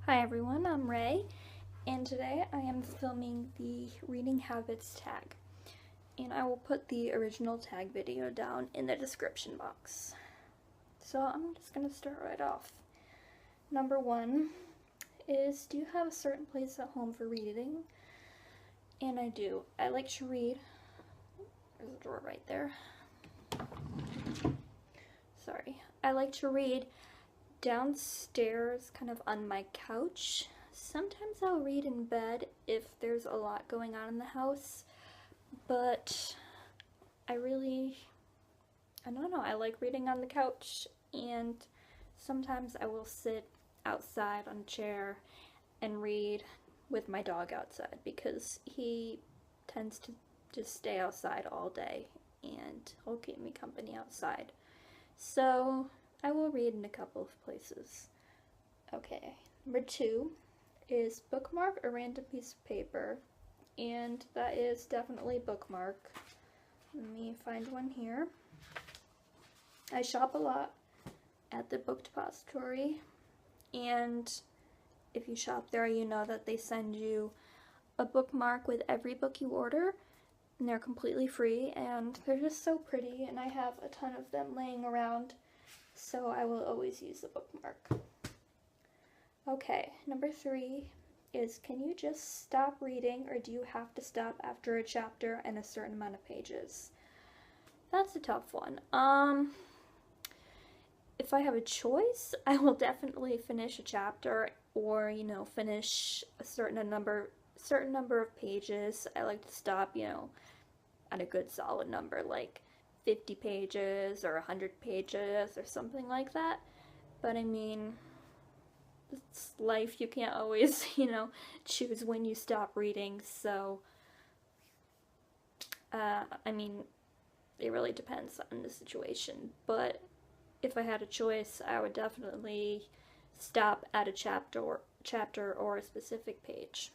Hi everyone, I'm Ray, and today I am filming the reading habits tag, and I will put the original tag video down in the description box. So I'm just going to start right off. Number one is, do you have a certain place at home for reading? And I do. I like to read. There's a drawer right there. Sorry. I like to read downstairs, kind of on my couch. Sometimes I'll read in bed if there's a lot going on in the house, but I don't know, I like reading on the couch, and sometimes I will sit outside on a chair and read with my dog outside because he tends to just stay outside all day and he'll keep me company outside. So I will read in a couple of places. Okay, number two is bookmark a random piece of paper, and that is definitely Bookmark. Let me find one here. I shop a lot at the book depository, and if you shop there, you know that they send you a bookmark with every book you order, and they're completely free, and they're just so pretty, and I have a ton of them laying around, so I will always use the bookmark. Okay, number three is, can you just stop reading, or do you have to stop after a chapter and a certain amount of pages? That's a tough one. If I have a choice, I will definitely finish a chapter, or finish a certain number of pages. I like to stop, at a good solid number, like 50 pages or 100 pages or something like that. But I mean, it's life. You can't always, choose when you stop reading. So, I mean, it really depends on the situation. But if I had a choice, I would definitely stop at a chapter or a specific page.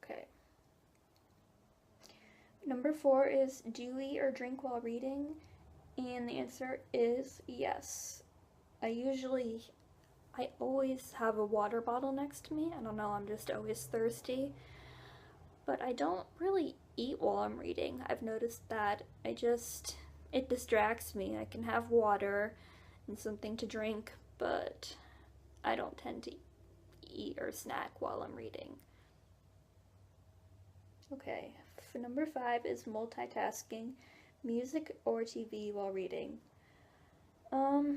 Okay. Number four is, do you eat or drink while reading? And the answer is yes. I always have a water bottle next to me. I don't know, I'm just always thirsty. But I don't really eat while I'm reading. I've noticed that it distracts me. I can have water and something to drink, but I don't tend to eat or snack while I'm reading. Okay, for number five is multitasking, music or TV while reading. Well,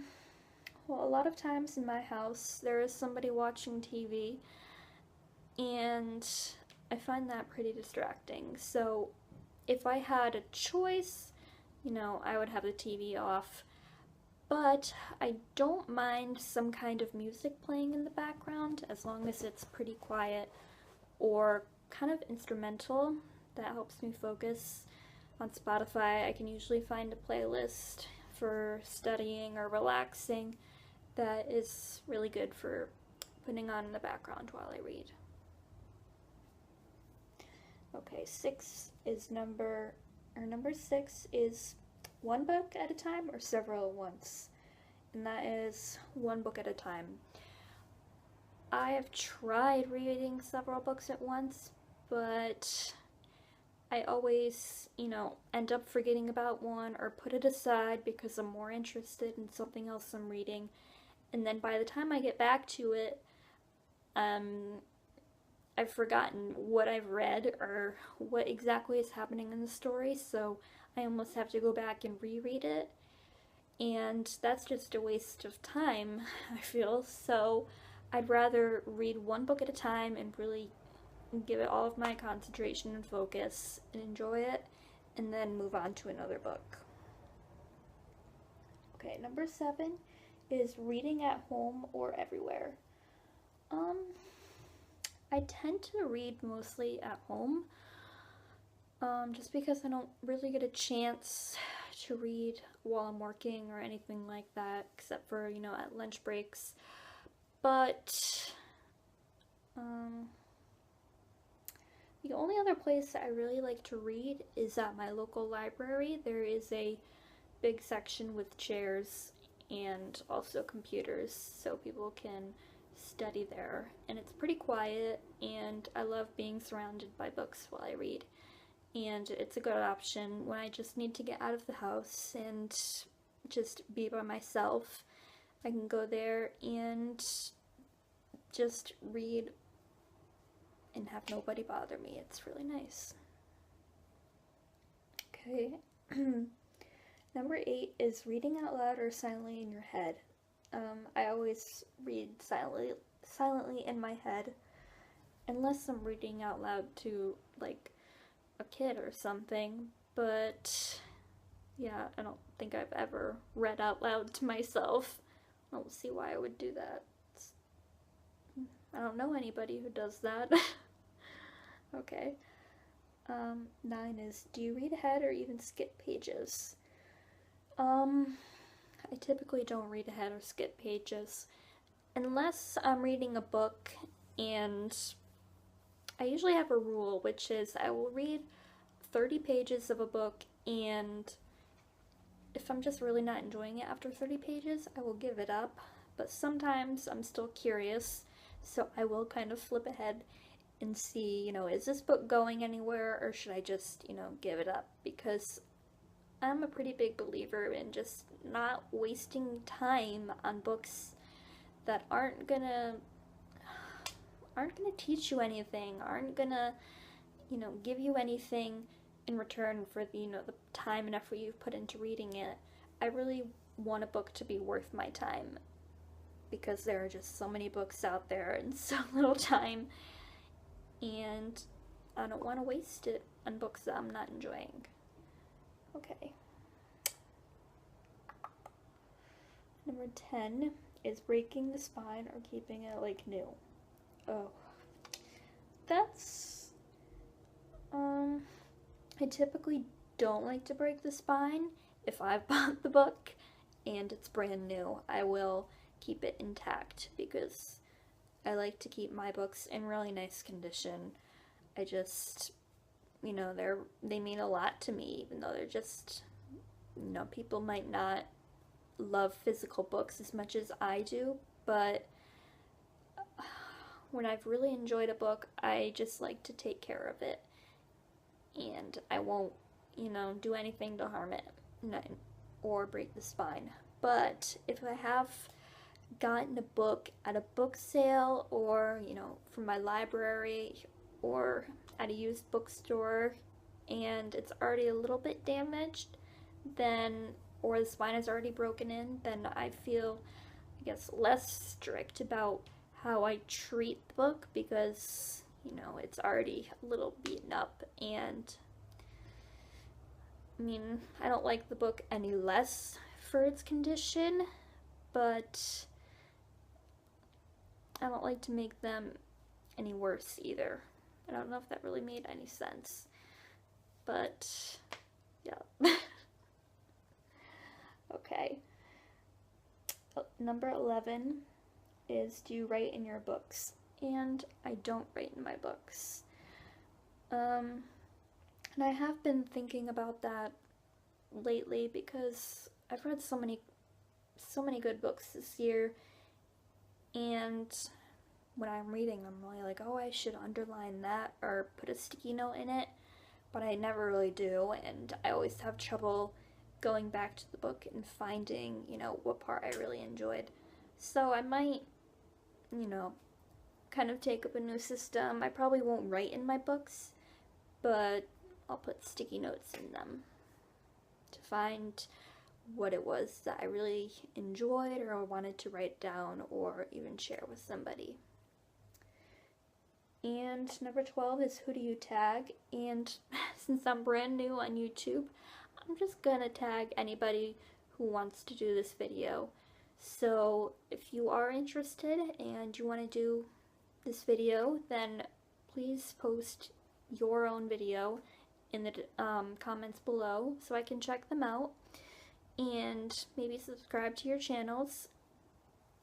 a lot of times in my house there is somebody watching TV, and I find that pretty distracting. So if I had a choice, I would have the TV off, but I don't mind some kind of music playing in the background as long as it's pretty quiet or kind of instrumental. That helps me focus. On Spotify, I can usually find a playlist for studying or relaxing that is really good for putting on in the background while I read. Okay, number six is one book at a time or several at once, and that is one book at a time. I have tried reading several books at once, but I always, end up forgetting about one or put it aside because I'm more interested in something else I'm reading. And then by the time I get back to it, I've forgotten what I've read or what exactly is happening in the story, so I almost have to go back and reread it. And that's just a waste of time, I feel. So I'd rather read one book at a time and really give it all of my concentration and focus and enjoy it, and then move on to another book. Okay, number seven is reading at home or everywhere. I tend to read mostly at home, just because I don't really get a chance to read while I'm working or anything like that, except for, at lunch breaks. But, the only other place that I really like to read is at my local library. There is a big section with chairs and also computers so people can study there, and it's pretty quiet, and I love being surrounded by books while I read. And it's a good option when I just need to get out of the house and just be by myself. I can go there and just read and have nobody bother me. It's really nice. Okay. Number 8 is reading out loud or silently in your head. I always read silently in my head, unless I'm reading out loud to, like, a kid or something, but yeah, I don't think I've ever read out loud to myself. I don't see why I would do that. I don't know anybody who does that. Okay. 9 is, do you read ahead or even skip pages? I typically don't read ahead or skip pages unless I'm reading a book, and I usually have a rule, which is I will read 30 pages of a book, and if I'm just really not enjoying it after 30 pages, I will give it up. But sometimes I'm still curious, so I will kind of flip ahead and see, is this book going anywhere, or should I just, give it up? Because I'm a pretty big believer in just not wasting time on books that aren't gonna teach you anything, aren't gonna, give you anything in return for the, the time and effort you've put into reading it. I really want a book to be worth my time, because there are just so many books out there and so little time, and I don't want to waste it on books that I'm not enjoying. Okay. Number 10 is breaking the spine or keeping it like new. Oh, that's, I typically don't like to break the spine. If I've bought the book and it's brand new, I will keep it intact, because I like to keep my books in really nice condition. I just, they mean a lot to me, even though they're just, people might not love physical books as much as I do, but when I've really enjoyed a book, I just like to take care of it, and I won't, do anything to harm it or break the spine. But if I have gotten a book at a book sale, or, from my library, or at a used bookstore, and it's already a little bit damaged, or the spine is already broken in, then I feel, I guess, less strict about how I treat the book, because, it's already a little beaten up, and I don't like the book any less for its condition, but I don't like to make them any worse either. I don't know if that really made any sense, but yeah. Okay. Number 11 is, do you write in your books? And I don't write in my books. And I have been thinking about that lately, because I've read so many good books this year, and when I'm reading, I'm really like, oh, I should underline that or put a sticky note in it, but I never really do, and I always have trouble going back to the book and finding, what part I really enjoyed. So I might, kind of take up a new system. I probably won't write in my books, but I'll put sticky notes in them to find what it was that I really enjoyed or wanted to write down or even share with somebody. And number 12 is, who do you tag? And since I'm brand new on YouTube, I'm just gonna tag anybody who wants to do this video. So if you are interested and you want to do this video, then please post your own video in the comments below so I can check them out, and maybe subscribe to your channels,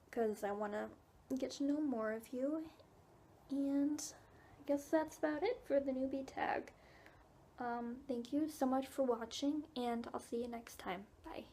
because I want to get to know more of you. And I guess that's about it for the newbie tag. Thank you so much for watching, and I'll see you next time. Bye.